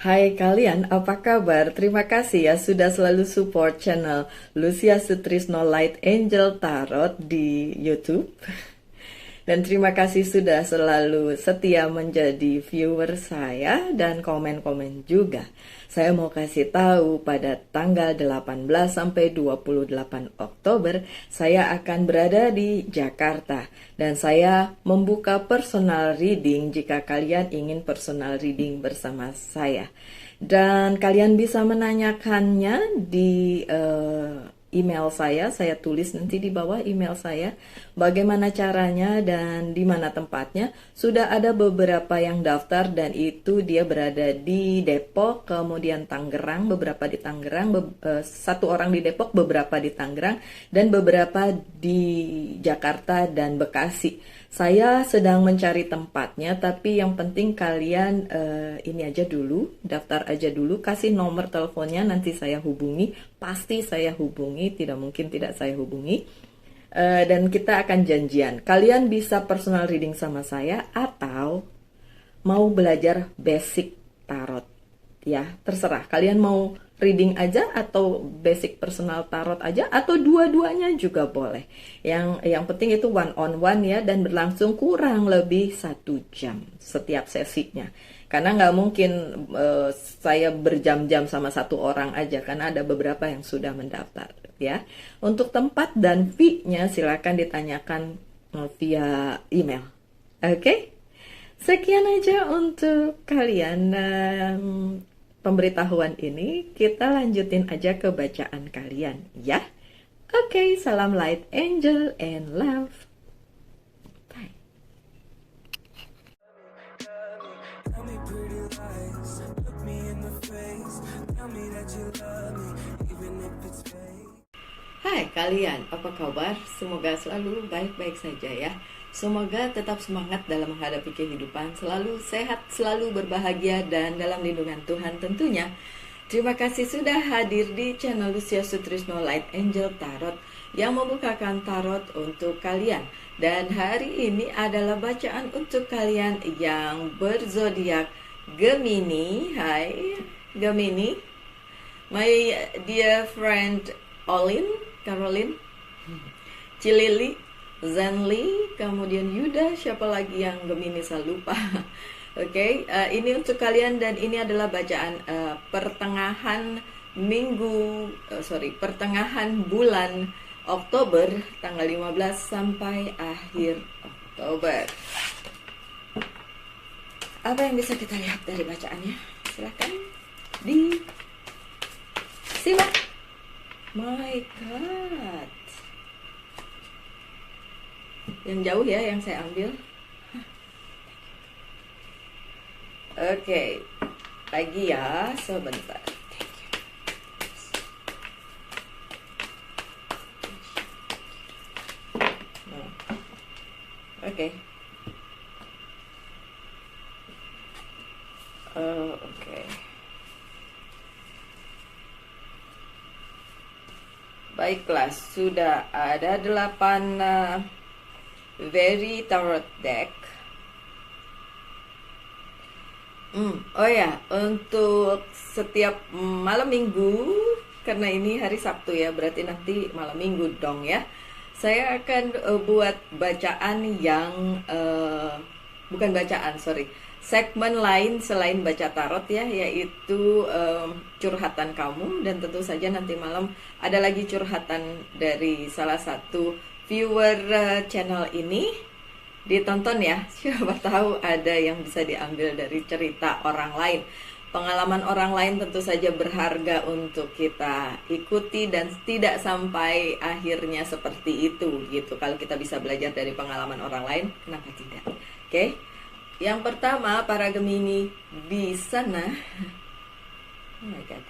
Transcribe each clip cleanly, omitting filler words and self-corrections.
Hai kalian, apa kabar? Terima kasih ya sudah selalu support channel Lucia Sutrisno Light Angel Tarot di YouTube. Dan terima kasih sudah selalu setia menjadi viewer saya dan komen-komen juga. Saya mau kasih tahu pada tanggal 18 sampai 28 Oktober saya akan berada di Jakarta dan saya membuka personal reading jika kalian ingin personal reading bersama saya. Dan kalian bisa menanyakannya di email saya tulis nanti di bawah email saya bagaimana caranya dan di mana tempatnya. Sudah ada beberapa yang daftar dan itu dia berada di Depok, kemudian Tangerang, beberapa di Tangerang, satu orang di Depok, beberapa di Tangerang, dan beberapa di Jakarta dan Bekasi. Saya sedang mencari tempatnya, tapi yang penting kalian ini aja dulu, daftar aja dulu, kasih nomor teleponnya, nanti saya hubungi, pasti saya hubungi, tidak mungkin tidak saya hubungi. Dan kita akan janjian. Kalian bisa personal reading sama saya atau mau belajar basic tarot. Ya, terserah. Kalian mau reading aja atau basic personal tarot aja atau dua-duanya juga boleh. Yang penting itu one on one ya dan berlangsung kurang lebih 1 jam setiap sesinya. Karena nggak mungkin saya berjam-jam sama satu orang aja karena ada beberapa yang sudah mendaftar ya. Untuk tempat dan fee-nya silakan ditanyakan via email. Oke? Sekian aja untuk kalian pemberitahuan ini. Kita lanjutin aja ke bacaan kalian ya. Oke, salam light angel and love. Bye. Tell me pretty lies, look me in the face, tell me that you love me, even if it's fake. Hai kalian, apa kabar? Semoga selalu baik-baik saja ya. Semoga tetap semangat dalam menghadapi kehidupan, selalu sehat, selalu berbahagia, dan dalam lindungan Tuhan tentunya. Terima kasih sudah hadir di channel Lucia Sutrisno Light Angel Tarot yang membukakan tarot untuk kalian. Dan hari ini adalah bacaan untuk kalian yang berzodiak Gemini. Hai Gemini, my dear friend Caroline, Cilili, Zenli, kemudian Yuda, siapa lagi yang Gemini saya lupa. Oke, ini untuk kalian dan ini adalah bacaan pertengahan bulan Oktober, tanggal 15 sampai akhir Oktober. Apa yang bisa kita lihat dari bacaannya? Silahkan disimak. My God. Yang jauh ya yang saya ambil. Oke, lagi ya sebentar. Oke. Oke. Baiklah, sudah ada 8 very tarot deck. Oh ya, untuk setiap malam minggu, karena ini hari Sabtu ya, berarti nanti malam minggu dong ya. Saya akan buat bacaan yang bukan bacaan, segmen lain selain baca tarot ya, yaitu curhatan kamu. Dan tentu saja nanti malam ada lagi curhatan dari salah satu viewer channel ini. Ditonton ya, siapa tahu ada yang bisa diambil dari cerita orang lain. Pengalaman orang lain tentu saja berharga untuk kita ikuti dan tidak sampai akhirnya seperti itu gitu. Kalau kita bisa belajar dari pengalaman orang lain, kenapa tidak? Oke. Yang pertama, para Gemini di sana. Oh my God.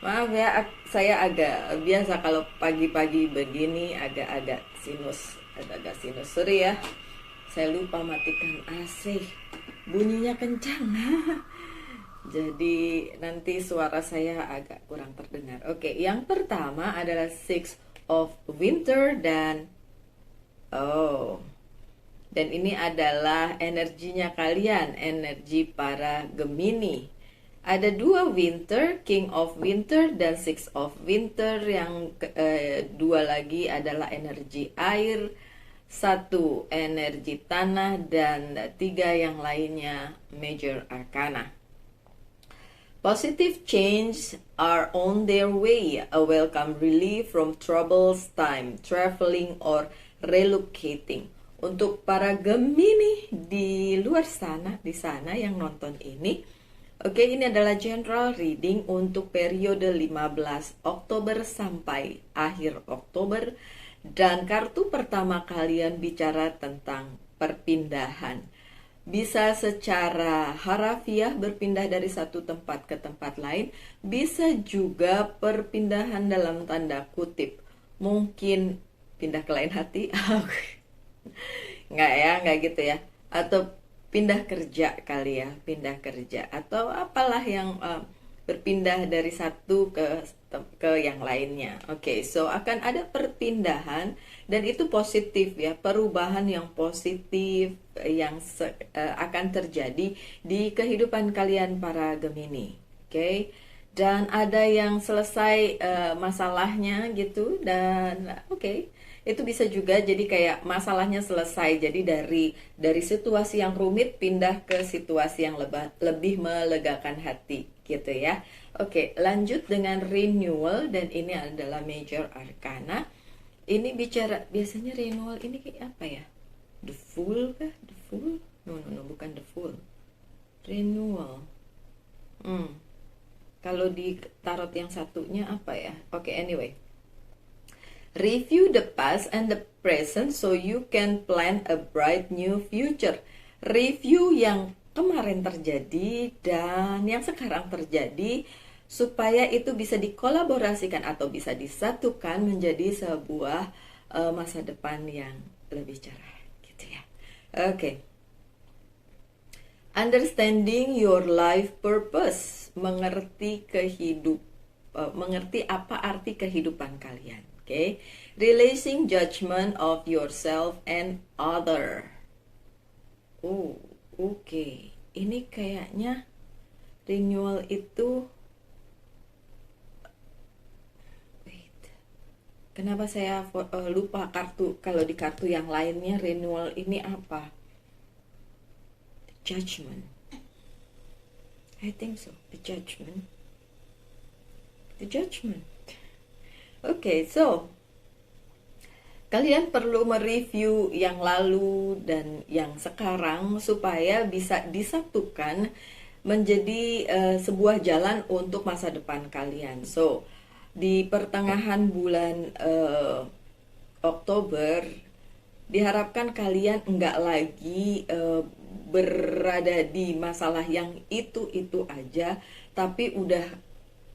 Maaf ya, saya agak biasa kalau pagi-pagi begini agak-agak sinus. Sorry ya, saya lupa matikan AC, bunyinya kencang. Jadi nanti suara saya agak kurang terdengar. Oke, yang pertama adalah Six of Winter dan ini adalah energinya kalian, energi para Gemini. Ada 2 winter, King of Winter dan Six of Winter. Yang 2 lagi adalah energi air, 1 energi tanah, dan 3 yang lainnya Major Arcana. Positive change are on their way, a welcome relief from troubles time, traveling or relocating. Untuk para Gemini di luar sana, di sana yang nonton ini, oke, ini adalah general reading untuk periode 15 Oktober sampai akhir Oktober. Dan kartu pertama kalian bicara tentang perpindahan. Bisa secara harafiah berpindah dari satu tempat ke tempat lain, bisa juga perpindahan dalam tanda kutip. Mungkin pindah ke lain hati, nggak gitu ya. Atau pindah kerja kali ya, pindah kerja. Atau apalah yang berpindah dari satu ke yang lainnya. Oke, so akan ada perpindahan dan itu positif ya, perubahan yang positif yang akan terjadi di kehidupan kalian para Gemini. Oke. Dan ada yang selesai masalahnya gitu dan oke. Itu bisa juga jadi kayak masalahnya selesai. Jadi dari situasi yang rumit pindah ke situasi yang lebih melegakan hati gitu ya. Oke, lanjut dengan renewal dan ini adalah Major Arcana. Ini bicara biasanya renewal ini kayak apa ya? The Fool kah? The Fool? No, bukan The Fool. Renewal. Kalau di tarot yang satunya apa ya? Oke, anyway. Review the past and the present so you can plan a bright new future. Review yang kemarin terjadi dan yang sekarang terjadi supaya itu bisa dikolaborasikan atau bisa disatukan menjadi sebuah masa depan yang lebih cerah gitu ya. Oke. Understanding your life purpose, mengerti apa arti kehidupan kalian. Okay. Releasing judgment of yourself and other. Oke. Ini kayaknya renewal itu. Wait. Kenapa saya lupa kartu? Kalau di kartu yang lainnya renewal ini apa? The judgment. I think so. The judgment. The judgment. Oke, so kalian perlu mereview yang lalu dan yang sekarang supaya bisa disatukan menjadi sebuah jalan untuk masa depan kalian. So, di pertengahan bulan Oktober diharapkan kalian enggak lagi berada di masalah yang itu aja, tapi udah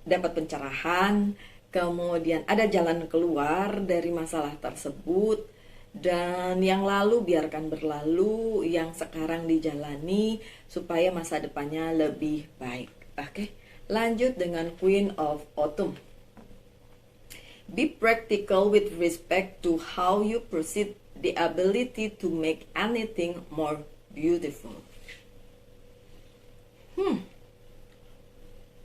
dapat pencerahan. Kemudian ada jalan keluar dari masalah tersebut. Dan yang lalu biarkan berlalu, yang sekarang dijalani supaya masa depannya lebih baik. Oke, lanjut dengan Queen of Autumn. Be practical with respect to how you proceed, the ability to make anything more beautiful.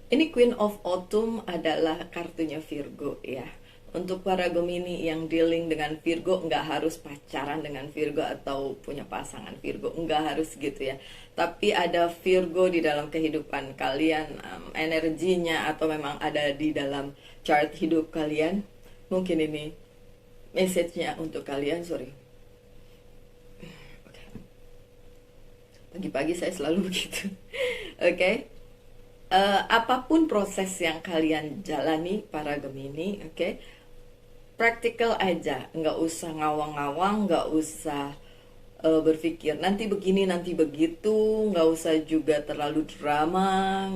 Ini Queen of Autumn adalah kartunya Virgo ya. Untuk para Gemini yang dealing dengan Virgo, nggak harus pacaran dengan Virgo atau punya pasangan Virgo, nggak harus gitu ya. Tapi ada Virgo di dalam kehidupan kalian, energinya atau memang ada di dalam chart hidup kalian. Mungkin ini message-nya untuk kalian, sorry. Pagi-pagi saya selalu begitu. Oke. Apapun proses yang kalian jalani para Gemini, oke, practical aja, nggak usah ngawang-ngawang, nggak usah berpikir nanti begini nanti begitu, nggak usah juga terlalu drama.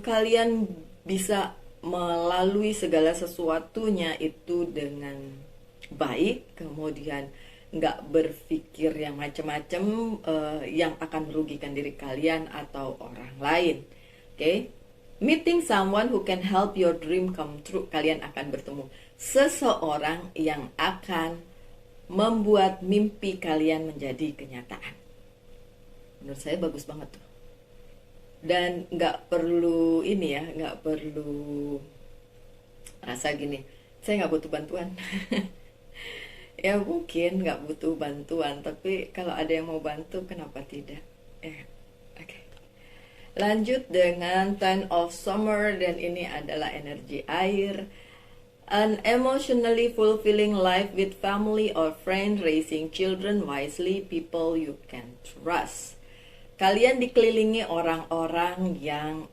Kalian bisa melalui segala sesuatunya itu dengan baik, kemudian nggak berpikir yang macam-macam yang akan merugikan diri kalian atau orang lain. Oke. Meeting someone who can help your dream come true. Kalian akan bertemu seseorang yang akan membuat mimpi kalian menjadi kenyataan. Menurut saya bagus banget tuh. Dan nggak perlu ini ya, nggak perlu rasa gini, saya nggak butuh bantuan. Ya mungkin nggak butuh bantuan, tapi kalau ada yang mau bantu, kenapa tidak? Oke. Lanjut dengan 10 of Summer, dan ini adalah energi air. An emotionally fulfilling life with family or friend, raising children wisely, people you can trust. Kalian dikelilingi orang-orang yang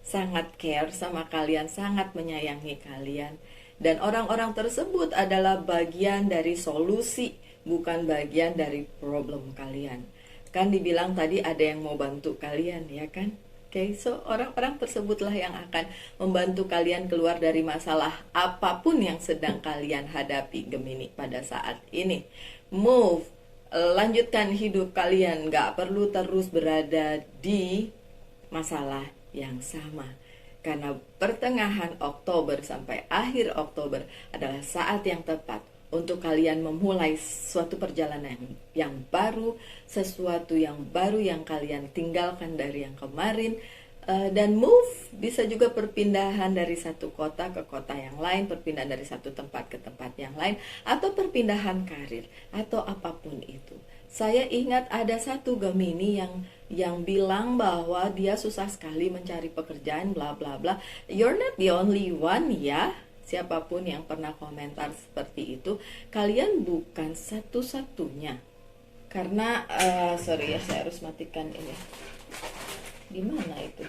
sangat care sama kalian, sangat menyayangi kalian. Dan orang-orang tersebut adalah bagian dari solusi, bukan bagian dari problem kalian. Kan dibilang tadi ada yang mau bantu kalian, ya kan? Oke, so orang-orang tersebutlah yang akan membantu kalian keluar dari masalah apapun yang sedang kalian hadapi, Gemini, pada saat ini. Move, lanjutkan hidup kalian, gak perlu terus berada di masalah yang sama. Karena pertengahan Oktober sampai akhir Oktober adalah saat yang tepat untuk kalian memulai suatu perjalanan yang baru, sesuatu yang baru yang kalian tinggalkan dari yang kemarin. Dan move bisa juga perpindahan dari satu kota ke kota yang lain, perpindahan dari satu tempat ke tempat yang lain, atau perpindahan karir, atau apapun itu. Saya ingat ada satu Gemini yang bilang bahwa dia susah sekali mencari pekerjaan, bla bla bla. You're not the only one ya. Siapapun yang pernah komentar seperti itu, kalian bukan satu-satunya. Karena sorry ya, saya harus matikan ini. Di mana itu?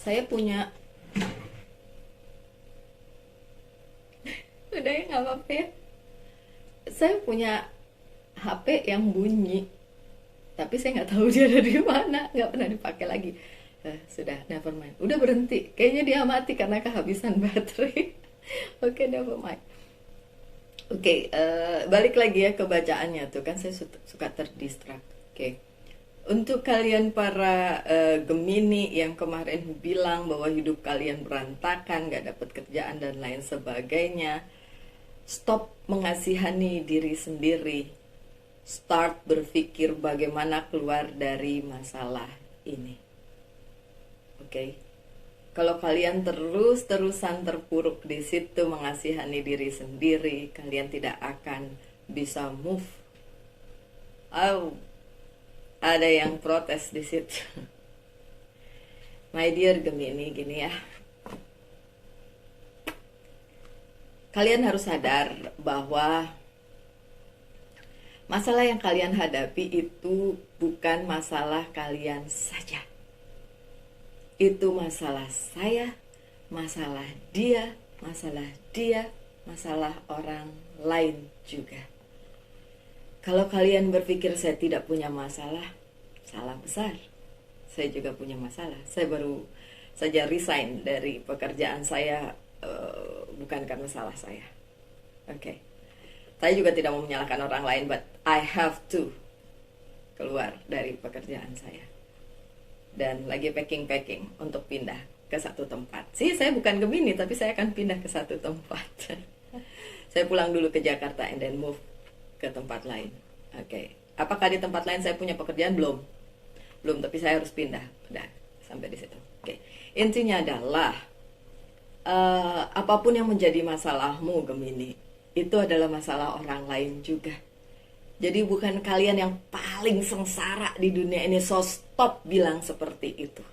Saya punya udah ya, nggak apa-apa ya. Saya punya HP yang bunyi, tapi saya nggak tahu dia ada di mana, nggak pernah dipakai lagi. Sudah, never mind. Udah berhenti. Kayaknya dia mati karena kehabisan baterai. Oke, never mind. Oke, balik lagi ya ke bacaannya tuh, kan saya suka terdistract. Oke. Untuk kalian para Gemini yang kemarin bilang bahwa hidup kalian berantakan, gak dapat kerjaan dan lain sebagainya, stop mengasihani diri sendiri. Start berpikir bagaimana keluar dari masalah ini. Oke. Kalau kalian terus-terusan terpuruk di situ mengasihani diri sendiri, kalian tidak akan bisa move. Ada yang protes di situ. My dear Gemini, gini ya. Kalian harus sadar bahwa masalah yang kalian hadapi itu bukan masalah kalian saja. Itu masalah saya, masalah dia, masalah orang lain juga. Kalau kalian berpikir saya tidak punya masalah, salah besar. Saya juga punya masalah. Saya baru saja resign dari pekerjaan saya, bukan karena salah saya. Oke. Saya juga tidak mau menyalahkan orang lain, but I have to keluar dari pekerjaan saya. Dan lagi packing untuk pindah ke satu tempat. Saya bukan Gemini, tapi saya akan pindah ke satu tempat. Saya pulang dulu ke Jakarta and then move ke tempat lain. Oke. Apakah di tempat lain saya punya pekerjaan? Belum, tapi saya harus pindah. Udah, sampai di situ. Oke. Intinya adalah apapun yang menjadi masalahmu, Gemini, itu adalah masalah orang lain juga. Jadi bukan kalian yang paling sengsara di dunia ini, so stop bilang seperti itu.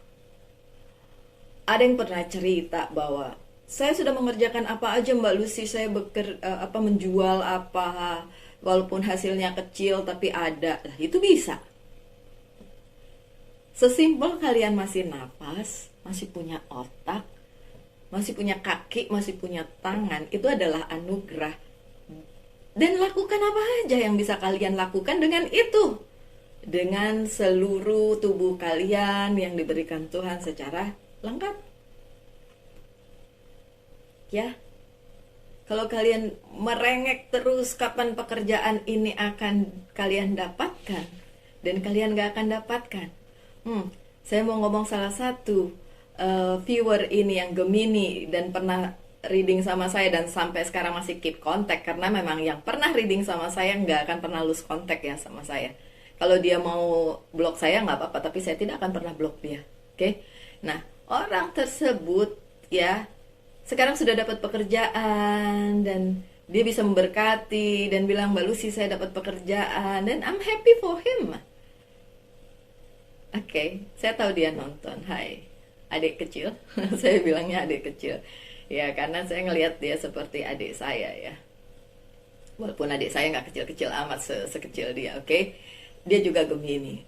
Ada yang pernah cerita bahwa saya sudah mengerjakan apa aja Mbak Lucy, saya menjual apa, walaupun hasilnya kecil tapi ada. Lah, itu bisa. Sesimpel kalian masih napas, masih punya otak, masih punya kaki, masih punya tangan, itu adalah anugerah. Dan lakukan apa aja yang bisa kalian lakukan dengan itu. Dengan seluruh tubuh kalian yang diberikan Tuhan secara lengkap. Ya. Kalau kalian merengek terus kapan pekerjaan ini akan kalian dapatkan, dan kalian gak akan dapatkan. Saya mau ngomong salah satu viewer ini yang Gemini dan pernah reading sama saya dan sampai sekarang masih keep contact, karena memang yang pernah reading sama saya nggak akan pernah lose contact ya sama saya. Kalau dia mau blok saya nggak apa-apa, tapi saya tidak akan pernah blok dia. Oke? Nah, orang tersebut ya sekarang sudah dapat pekerjaan dan dia bisa memberkati dan bilang, Mbak Lucy saya dapat pekerjaan dan I'm happy for him. Oke, saya tahu dia nonton. Hai, adik kecil. Saya bilangnya adik kecil. Ya, karena saya ngelihat dia seperti adik saya ya. Walaupun adik saya nggak kecil-kecil amat sekecil dia, oke? Dia juga Gemini.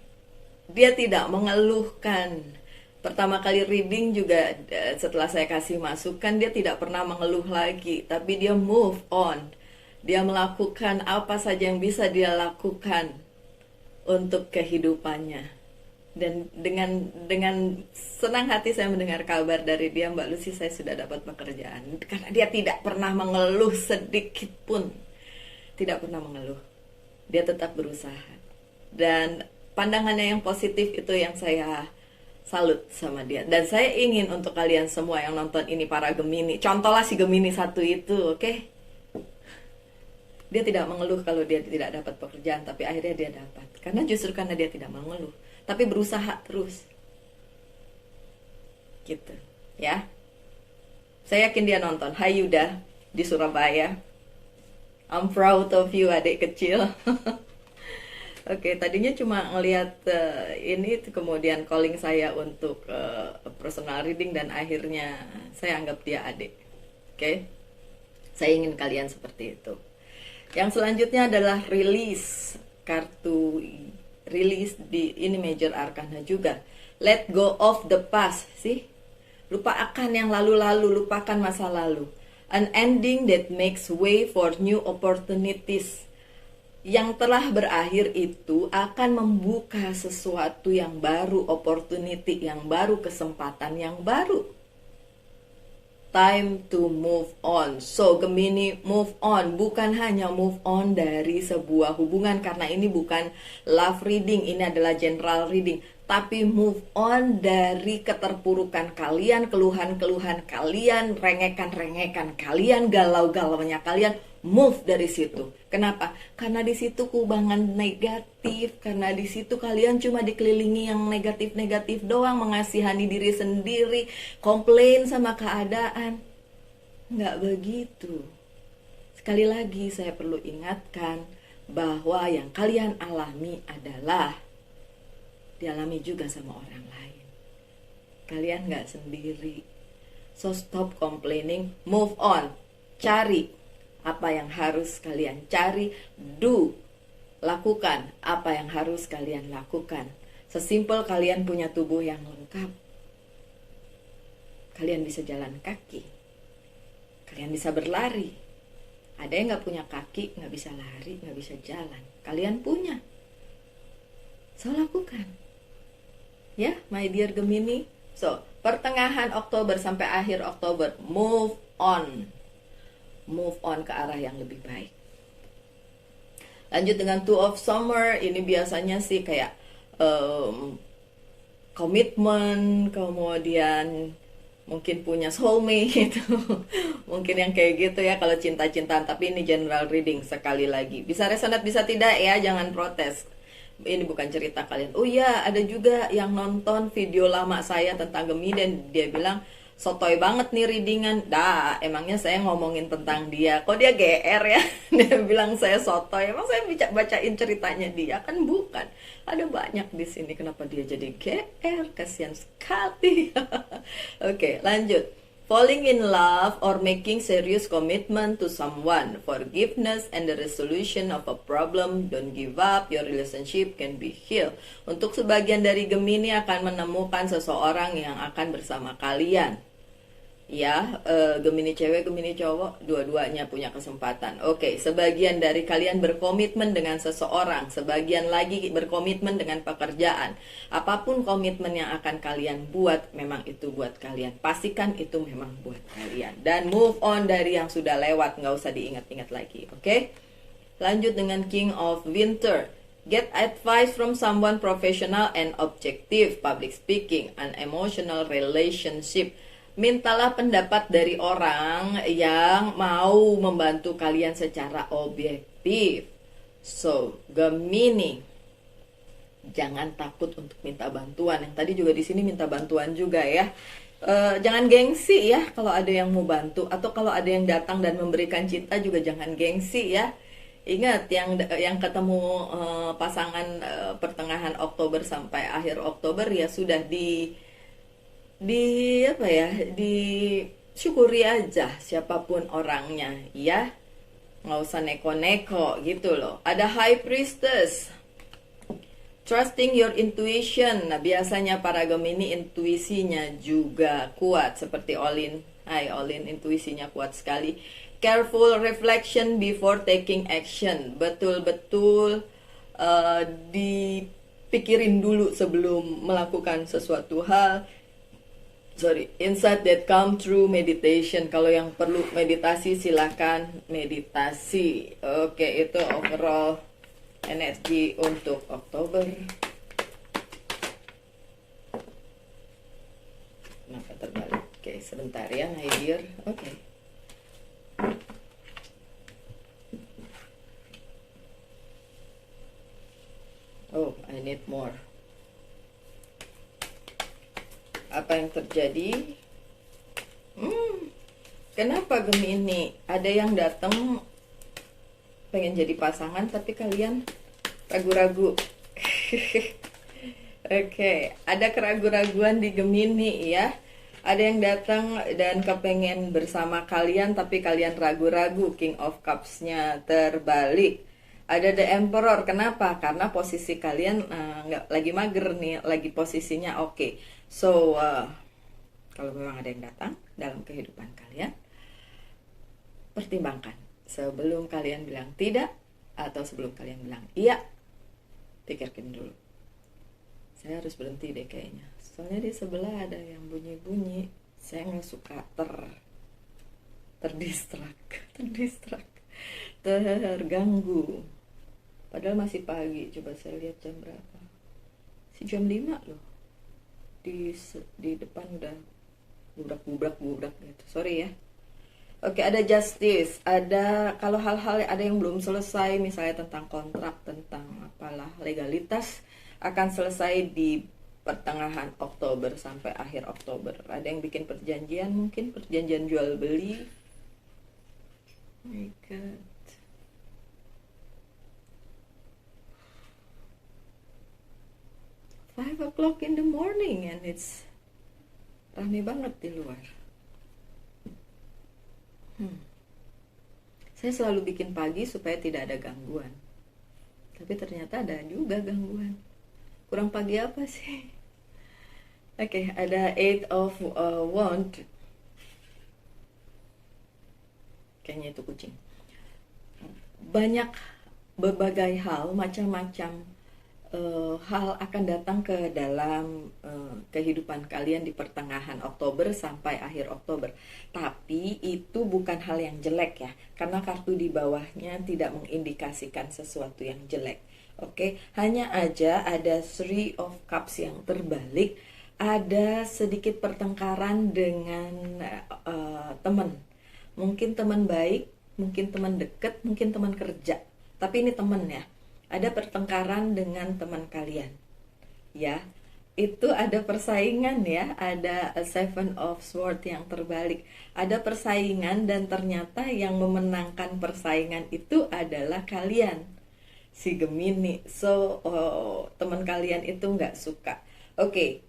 Dia tidak mengeluhkan. Pertama kali reading juga setelah saya kasih masukan, dia tidak pernah mengeluh lagi. Tapi dia move on. Dia melakukan apa saja yang bisa dia lakukan untuk kehidupannya. Dan dengan senang hati saya mendengar kabar dari dia, Mbak Lucy saya sudah dapat pekerjaan. Karena dia tidak pernah mengeluh sedikit pun. Tidak pernah mengeluh. Dia tetap berusaha. Dan pandangannya yang positif itu yang saya salut sama dia. Dan saya ingin untuk kalian semua yang nonton ini, para Gemini, contohlah si Gemini satu itu, oke? Dia tidak mengeluh kalau dia tidak dapat pekerjaan, tapi akhirnya dia dapat. Karena justru karena dia tidak mengeluh, tapi berusaha terus. Gitu, ya. Saya yakin dia nonton. Hai Yuda di Surabaya. I'm proud of you, adik kecil. Oke, tadinya cuma ngelihat ini, kemudian calling saya untuk personal reading dan akhirnya saya anggap dia adik. Oke, saya ingin kalian seperti itu. Yang selanjutnya adalah release, kartu release di ini major arcana juga. Let go of the past, sih. Lupakan yang lalu-lalu, lupakan masa lalu. An ending that makes way for new opportunities. Yang telah berakhir itu akan membuka sesuatu yang baru, opportunity yang baru, kesempatan yang baru. Time to move on. So Gemini, move on. Bukan hanya move on dari sebuah hubungan, karena ini bukan love reading, ini adalah general reading. Tapi move on dari keterpurukan kalian, keluhan-keluhan kalian, rengekan-rengekan kalian, galau-galaunya kalian. Move dari situ. Kenapa? Karena di situ kubangan negatif. Karena di situ kalian cuma dikelilingi yang negatif-negatif doang, mengasihani diri sendiri, komplain sama keadaan. Nggak begitu. Sekali lagi saya perlu ingatkan bahwa yang kalian alami adalah dialami juga sama orang lain. Kalian nggak sendiri. So stop complaining, move on. Cari apa yang harus kalian cari, lakukan apa yang harus kalian lakukan. Sesimpel kalian punya tubuh yang lengkap. Kalian bisa jalan kaki. Kalian bisa berlari. Ada yang gak punya kaki, gak bisa lari, gak bisa jalan. Kalian punya. So lakukan. Ya, my dear Gemini. So, pertengahan Oktober sampai akhir Oktober, move on. Move on ke arah yang lebih baik. Lanjut dengan Two of Summer. Ini biasanya sih kayak komitmen, kemudian mungkin punya soulmate gitu. Mungkin yang kayak gitu ya kalau cinta-cintaan. Tapi ini general reading sekali lagi. Bisa resonate, bisa tidak ya, jangan protes. Ini bukan cerita kalian. Oh iya, ada juga yang nonton video lama saya tentang Gemini dan dia bilang, sotoy banget nih readingan. Dah, emangnya saya ngomongin tentang dia. Kok dia GR ya? Dia bilang saya sotoy. Emang saya bacain ceritanya dia? Kan bukan. Ada banyak di sini. Kenapa dia jadi GR? Kasihan sekali. Oke, lanjut. Falling in love or making serious commitment to someone. Forgiveness and the resolution of a problem. Don't give up. Your relationship can be healed. Untuk sebagian dari Gemini akan menemukan seseorang yang akan bersama kalian. Ya, Gemini cewek, Gemini cowok, dua-duanya punya kesempatan. Oke, sebagian dari kalian berkomitmen dengan seseorang, sebagian lagi berkomitmen dengan pekerjaan. Apapun komitmen yang akan kalian buat, memang itu buat kalian. Pastikan itu memang buat kalian. Dan move on dari yang sudah lewat, nggak usah diingat-ingat lagi, oke? Lanjut dengan King of Winter. Get advice from someone professional and objective, public speaking, an emotional relationship. Mintalah pendapat dari orang yang mau membantu kalian secara objektif. So, Gemini, jangan takut untuk minta bantuan. Yang tadi juga di sini minta bantuan juga ya. Jangan gengsi ya kalau ada yang mau bantu, atau kalau ada yang datang dan memberikan cinta juga jangan gengsi ya. Ingat yang ketemu pasangan pertengahan Oktober sampai akhir Oktober ya sudah di apa ya, disyukuri aja siapapun orangnya ya, nggak usah neko-neko gitu loh. Ada High Priestess, trusting your intuition. Nah, biasanya para Gemini intuisinya juga kuat seperti Olin. Hai Olin, intuisinya kuat sekali. Careful reflection before taking action. Betul-betul dipikirin dulu sebelum melakukan sesuatu hal. Insight that come through meditation. Kalau yang perlu meditasi silakan meditasi. Oke, itu overall energi untuk Oktober. Kenapa terbalik? Oke, sebentar ya, my dear. Oke. Oh, I need more. Apa yang terjadi? Kenapa Gemini? Ada yang datang pengen jadi pasangan tapi kalian ragu-ragu. Oke, ada keraguan-raguan di Gemini ya. Ada yang datang dan kepengen bersama kalian tapi kalian ragu-ragu. King of Cups-nya terbalik. Ada The Emperor. Kenapa? Karena posisi kalian nggak lagi mager nih, lagi posisinya oke. So, kalau memang ada yang datang dalam kehidupan kalian, pertimbangkan sebelum kalian bilang tidak atau sebelum kalian bilang iya. Pikirkan dulu. Saya harus berhenti deh kayaknya. Soalnya di sebelah ada yang bunyi-bunyi. Saya nggak suka terganggu. Padahal masih pagi. Coba saya lihat jam berapa. Jam 5 loh. Di depan udah gubrak gitu. Sorry ya. Oke, ada Justice. Ada kalau hal-hal ada yang belum selesai, misalnya tentang kontrak, tentang apalah legalitas, akan selesai di pertengahan Oktober sampai akhir Oktober. Ada yang bikin perjanjian, mungkin perjanjian jual beli. Oh my God. Five o'clock in the morning and it's rame banget di luar. Saya selalu bikin pagi supaya tidak ada gangguan. Tapi ternyata ada juga gangguan. Kurang pagi apa sih? Oke, ada Eight of Wand. Kayaknya itu kucing. Banyak berbagai hal, macam-macam hal akan datang ke dalam kehidupan kalian di pertengahan Oktober sampai akhir Oktober. Tapi itu bukan hal yang jelek ya, karena kartu di bawahnya tidak mengindikasikan sesuatu yang jelek. Oke, hanya aja ada Three of Cups yang terbalik. Ada sedikit pertengkaran dengan teman. Mungkin teman baik, mungkin teman dekat, mungkin teman kerja. Tapi ini teman ya. Ada pertengkaran dengan teman kalian. Ya, itu ada persaingan ya. Ada Seven of Swords yang terbalik. Ada persaingan dan ternyata yang memenangkan persaingan itu adalah kalian, si Gemini. So, teman kalian itu nggak suka. Oke.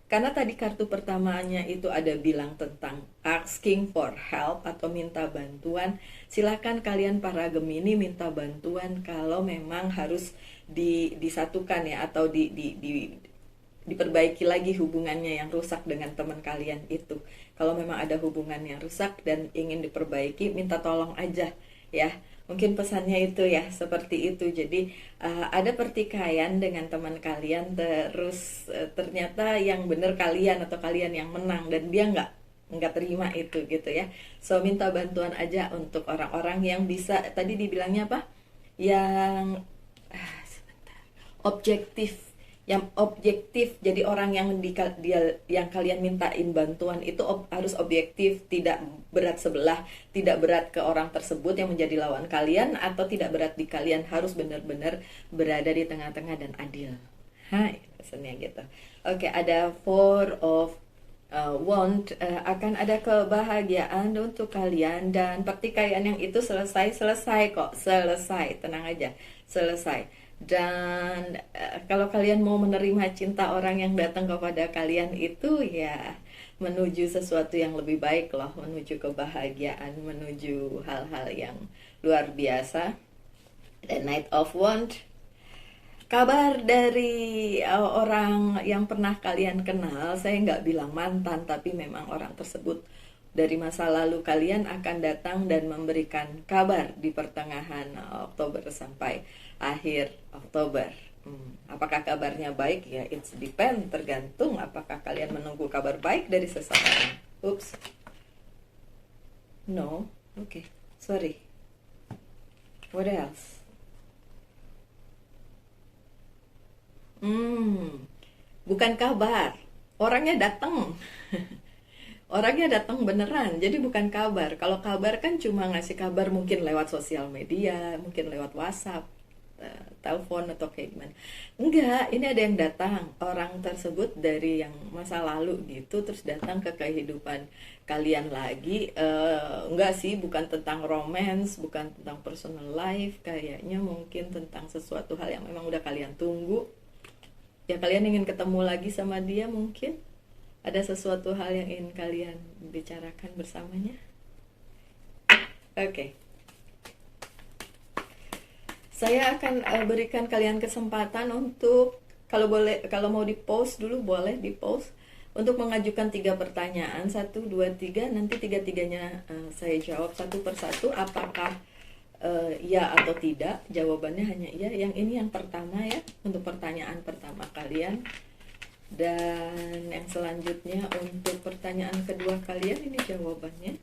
Karena tadi kartu pertamanya itu ada bilang tentang asking for help atau minta bantuan. Silakan kalian para Gemini minta bantuan kalau memang harus disatukan ya, atau diperbaiki lagi hubungannya yang rusak dengan teman kalian itu. Kalau memang ada hubungan yang rusak dan ingin diperbaiki, minta tolong aja ya. Mungkin pesannya itu ya, seperti itu. Jadi ada pertikaian dengan teman kalian, terus ternyata yang benar kalian atau kalian yang menang dan dia nggak terima itu gitu ya. So minta bantuan aja untuk orang-orang yang bisa, tadi dibilangnya apa? Yang sebentar, objektif, yang objektif. Jadi orang yang yang kalian mintain bantuan itu harus objektif, tidak berat sebelah, tidak berat ke orang tersebut yang menjadi lawan kalian, atau tidak berat di kalian, harus benar-benar berada di tengah-tengah dan adil. Hai, pesannya gitu. Oke, ada Four of want, akan ada kebahagiaan untuk kalian, dan pertikaian yang itu selesai kok, selesai, tenang aja, selesai. Dan kalau kalian mau menerima cinta orang yang datang kepada kalian itu, ya menuju sesuatu yang lebih baik loh, menuju kebahagiaan, menuju hal-hal yang luar biasa. The Knight of Wands, kabar dari orang yang pernah kalian kenal. Saya nggak bilang mantan, tapi memang orang tersebut dari masa lalu kalian akan datang dan memberikan kabar di pertengahan Oktober sampai akhir Oktober. Apakah kabarnya baik? Ya, it's depend, tergantung apakah kalian menunggu kabar baik dari seseorang. Oops. No. Okay. Sorry. What else? Bukan kabar. Orangnya datang. Orangnya datang beneran, jadi bukan kabar. Kalau kabar kan cuma ngasih kabar mungkin lewat sosial media, mungkin lewat WhatsApp, telepon atau kayak gimana. Enggak, ini ada yang datang. Orang tersebut dari yang masa lalu gitu, terus datang ke kehidupan kalian lagi. Enggak sih, bukan tentang romance, bukan tentang personal life. Kayaknya mungkin tentang sesuatu hal yang memang udah kalian tunggu. Ya, kalian ingin ketemu lagi sama dia mungkin. Ada sesuatu hal yang ingin kalian bicarakan bersamanya. Oke. Saya akan berikan kalian kesempatan untuk, kalau mau di post dulu, boleh di post, untuk mengajukan 3 pertanyaan, 1, 2, 3. Nanti 3-tiganya saya jawab satu persatu. Apakah ya atau tidak? Jawabannya hanya iya. Yang ini yang pertama ya, untuk pertanyaan pertama kalian. Dan yang selanjutnya untuk pertanyaan kedua kalian, ini jawabannya.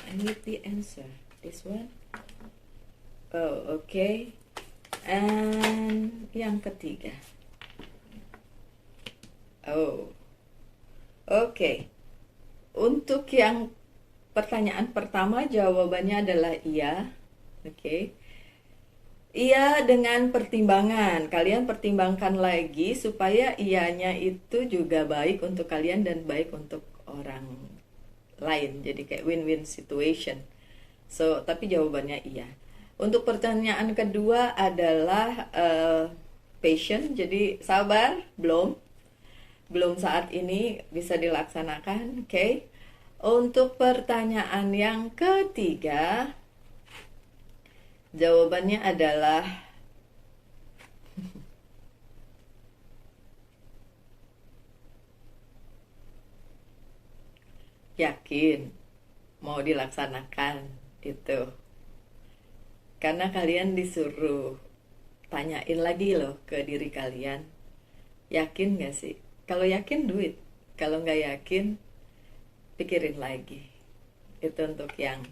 I need the answer. This one. Oh, okay. And yang ketiga. Oh, okay. Untuk yang pertanyaan pertama, jawabannya adalah iya. Okay. Iya, dengan pertimbangan. Kalian pertimbangkan lagi supaya iyanya itu juga baik untuk kalian dan baik untuk orang lain. Jadi kayak win-win situation. So, tapi jawabannya iya. Untuk pertanyaan kedua adalah patient. Jadi sabar, belum saat ini bisa dilaksanakan. Oke. Untuk pertanyaan yang ketiga, jawabannya adalah yakin mau dilaksanakan itu. Karena kalian disuruh tanyain lagi loh ke diri kalian, yakin gak sih? Kalau yakin, do it. Kalau nggak yakin, pikirin lagi. Itu untuk yang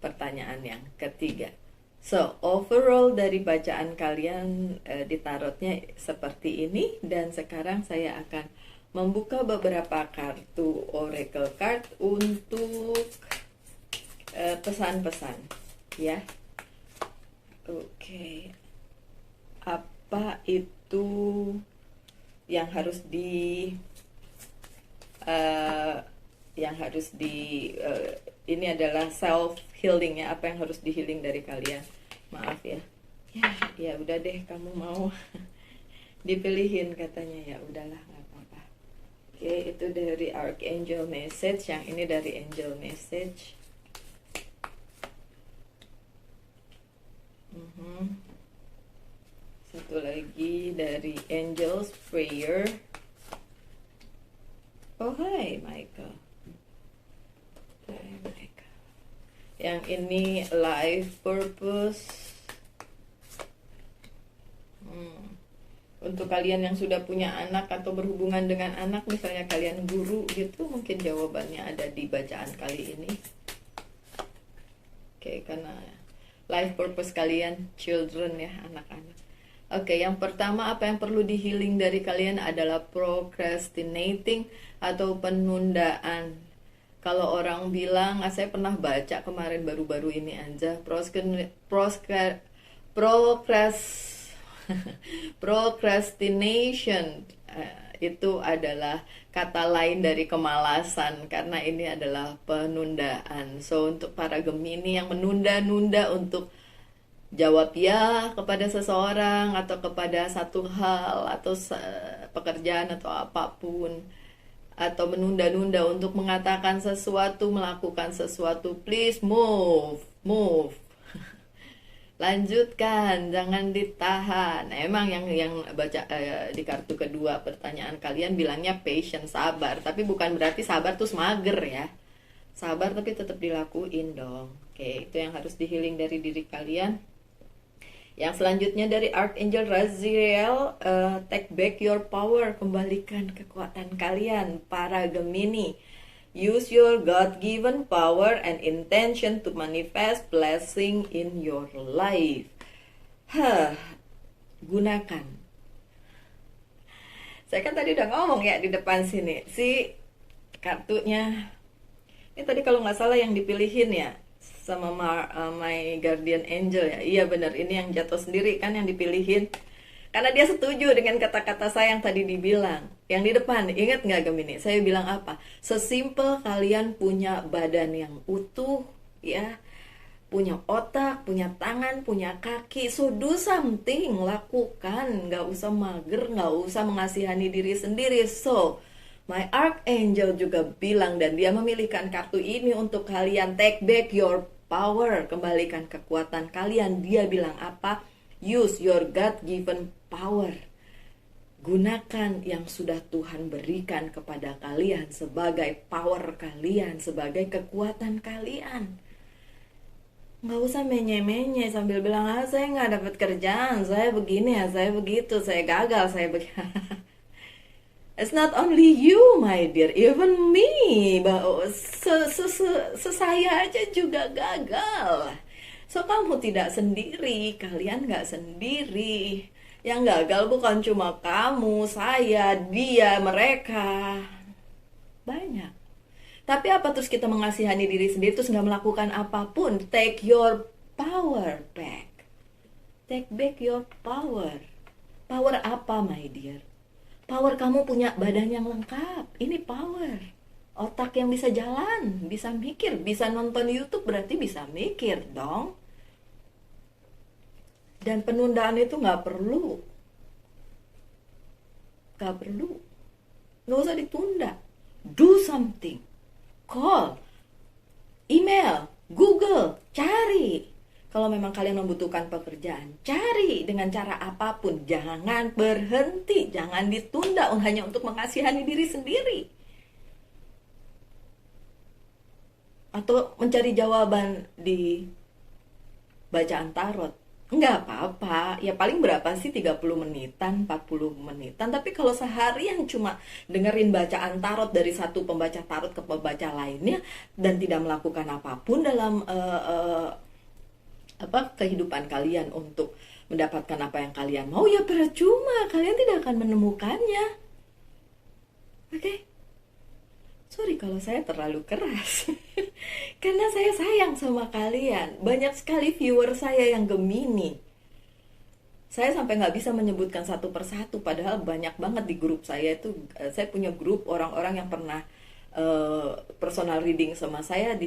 pertanyaan yang ketiga. So, overall dari bacaan kalian di tarotnya seperti ini. Dan sekarang saya akan membuka beberapa kartu oracle card untuk pesan-pesan ya. Oke. Apa itu yang harus ini adalah self healing ya, apa yang harus di healing dari kalian. Maaf ya. Ya udah deh, kamu mau dipilihin katanya, ya udahlah, nggak apa-apa. Oke, itu dari Archangel Message, yang ini dari Angel Message. Satu lagi dari Angel's Prayer. Oh, hai Michael. Hai Michael. Yang ini Life Purpose. Untuk kalian yang sudah punya anak atau berhubungan dengan anak, misalnya kalian guru gitu, mungkin jawabannya ada di bacaan kali ini. Oke, karena life purpose kalian children ya, anak-anak. Oke, yang pertama apa yang perlu di healing dari kalian adalah procrastinating atau penundaan. Kalau orang bilang, saya pernah baca kemarin baru-baru ini aja, procrastination itu adalah kata lain dari kemalasan, karena ini adalah penundaan. So untuk para Gemini yang menunda-nunda untuk jawab ya kepada seseorang atau kepada satu hal atau pekerjaan atau apapun, atau menunda-nunda untuk mengatakan sesuatu, melakukan sesuatu, please move, lanjutkan, jangan ditahan. Emang yang baca di kartu kedua pertanyaan kalian bilangnya patient, sabar, tapi bukan berarti sabar tuh mager ya. Sabar tapi tetap dilakuin dong. Oke, itu yang harus di healing dari diri kalian. Yang selanjutnya dari Archangel Raziel, take back your power, kembalikan kekuatan kalian para Gemini. Use your God-given power and intention to manifest blessing in your life. Gunakan. Saya kan tadi udah ngomong ya di depan sini, si kartunya ini tadi kalau nggak salah yang dipilihin ya sama my guardian angel ya. Iya benar, ini yang jatuh sendiri kan yang dipilihin. Karena dia setuju dengan kata-kata saya yang tadi dibilang. Yang di depan, ingat nggak Gemini? Saya bilang apa? Sesimpel kalian punya badan yang utuh, ya, punya otak, punya tangan, punya kaki. So do something, lakukan. Nggak usah mager, nggak usah mengasihani diri sendiri. So, my Archangel juga bilang, dan dia memilihkan kartu ini untuk kalian, take back your power, kembalikan kekuatan kalian. Dia bilang apa? Use your God-given power. Gunakan yang sudah Tuhan berikan kepada kalian sebagai power kalian, sebagai kekuatan kalian. Nggak usah menye-menye sambil bilang, saya nggak dapat kerjaan, saya begini ya, saya begitu, saya gagal, saya begitu. It's not only you, my dear, even me. Saya aja juga gagal. So kamu tidak sendiri, kalian nggak sendiri. Yang gagal bukan cuma kamu, saya, dia, mereka. Banyak. Tapi apa terus kita mengasihani diri sendiri terus nggak melakukan apapun? Take your power back. Take back your power. Power apa, my dear? Power kamu punya badan yang lengkap. Ini power. Otak yang bisa jalan, bisa mikir, bisa nonton YouTube, berarti bisa mikir dong. Dan penundaan itu nggak perlu. Nggak perlu. Nggak usah ditunda. Do something. Call. Email. Google. Cari. Kalau memang kalian membutuhkan pekerjaan, cari dengan cara apapun. Jangan berhenti. Jangan ditunda hanya untuk mengasihani diri sendiri. Atau mencari jawaban di bacaan tarot. Enggak apa-apa, ya paling berapa sih, 30 menitan, 40 menitan. Tapi kalau seharian cuma dengerin bacaan tarot dari satu pembaca tarot ke pembaca lainnya dan tidak melakukan apapun dalam kehidupan kalian untuk mendapatkan apa yang kalian mau, ya percuma, kalian tidak akan menemukannya. Oke? Sorry kalau saya terlalu keras. Karena saya sayang sama kalian. Banyak sekali viewer saya yang Gemini. Saya sampai nggak bisa menyebutkan satu persatu. Padahal banyak banget di grup saya itu. Saya punya grup orang-orang yang pernah personal reading sama saya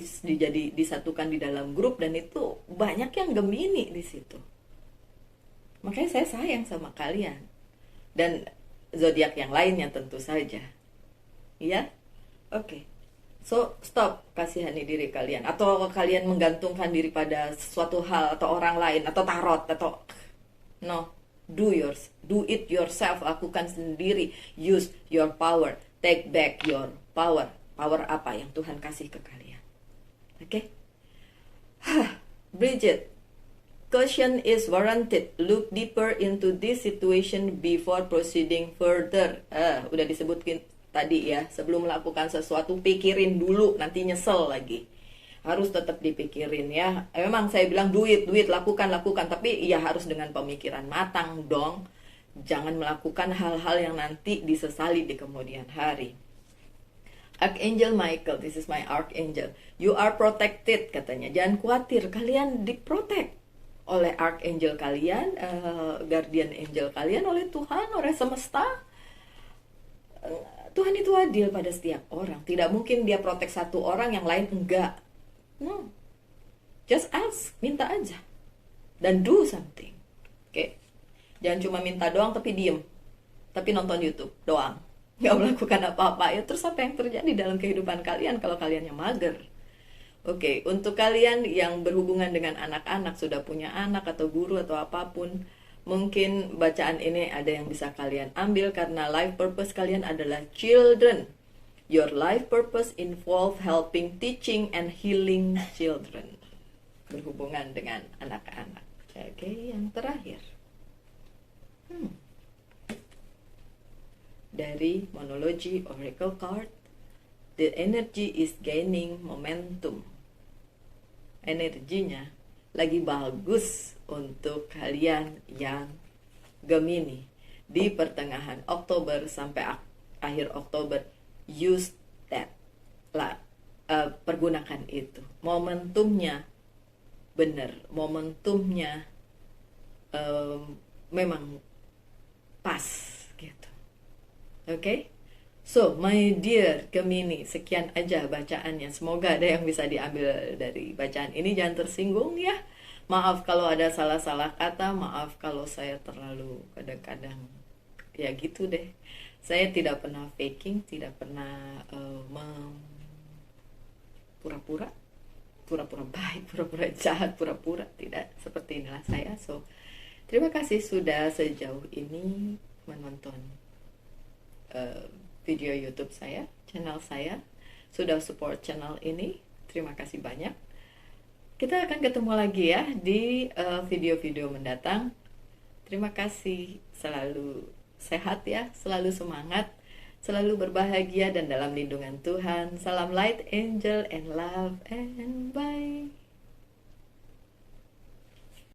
disatukan di dalam grup. Dan itu banyak yang Gemini di situ. Makanya saya sayang sama kalian. Dan zodiak yang lainnya tentu saja. Ya? Oke, so stop kasihani diri kalian. Atau kalian menggantungkan diri pada suatu hal atau orang lain atau tarot atau no, do it yourself. Lakukan sendiri. Use your power. Take back your power. Power apa yang Tuhan kasih ke kalian? Oke? Bridget, caution is warranted. Look deeper into this situation before proceeding further. Udah disebutkan tadi ya, sebelum melakukan sesuatu pikirin dulu, nanti nyesel lagi. harus tetap dipikirin ya. Memang saya bilang duit, lakukan, tapi ya harus dengan pemikiran matang dong. Jangan melakukan hal-hal yang nanti disesali di kemudian hari. Archangel Michael, this is my archangel. You are protected katanya. Jangan khawatir, kalian diprotect oleh archangel kalian, guardian angel kalian, oleh Tuhan, oleh semesta. Tuhan itu adil pada setiap orang. Tidak mungkin dia protek satu orang yang lain enggak. No. Just ask, minta aja. Dan do something. Oke. Jangan cuma minta doang tapi diem. Tapi nonton YouTube doang. Nggak melakukan apa-apa. Ya terus apa yang terjadi dalam kehidupan kalian kalau kalian yang mager? Oke, untuk kalian yang berhubungan dengan anak-anak, sudah punya anak atau guru atau apapun, mungkin bacaan ini ada yang bisa kalian ambil karena life purpose kalian adalah children. Your life purpose involve helping, teaching, and healing children. Berhubungan dengan anak-anak. Oke, yang terakhir. Dari Monology Oracle Card, the energy is gaining momentum. Energinya lagi bagus untuk kalian yang Gemini. Di pertengahan Oktober sampai akhir Oktober, use that. Pergunakan itu. Momentumnya benar. Momentumnya memang pas gitu. Oke? So, my dear Gemini, sekian aja bacaannya. Semoga ada yang bisa diambil dari bacaan ini. Jangan tersinggung ya. Maaf kalau ada salah-salah kata. Maaf kalau saya terlalu kadang-kadang ya gitu deh. Saya tidak pernah faking, tidak pernah pura-pura baik, pura-pura jahat, pura-pura tidak. Seperti inilah saya. So, terima kasih sudah sejauh ini menonton video YouTube saya, channel saya, sudah support channel ini. Terima kasih banyak. Kita akan ketemu lagi ya di video-video mendatang. Terima kasih, selalu sehat ya, selalu semangat, selalu berbahagia dan dalam lindungan Tuhan. Salam light, angel, and love, and bye.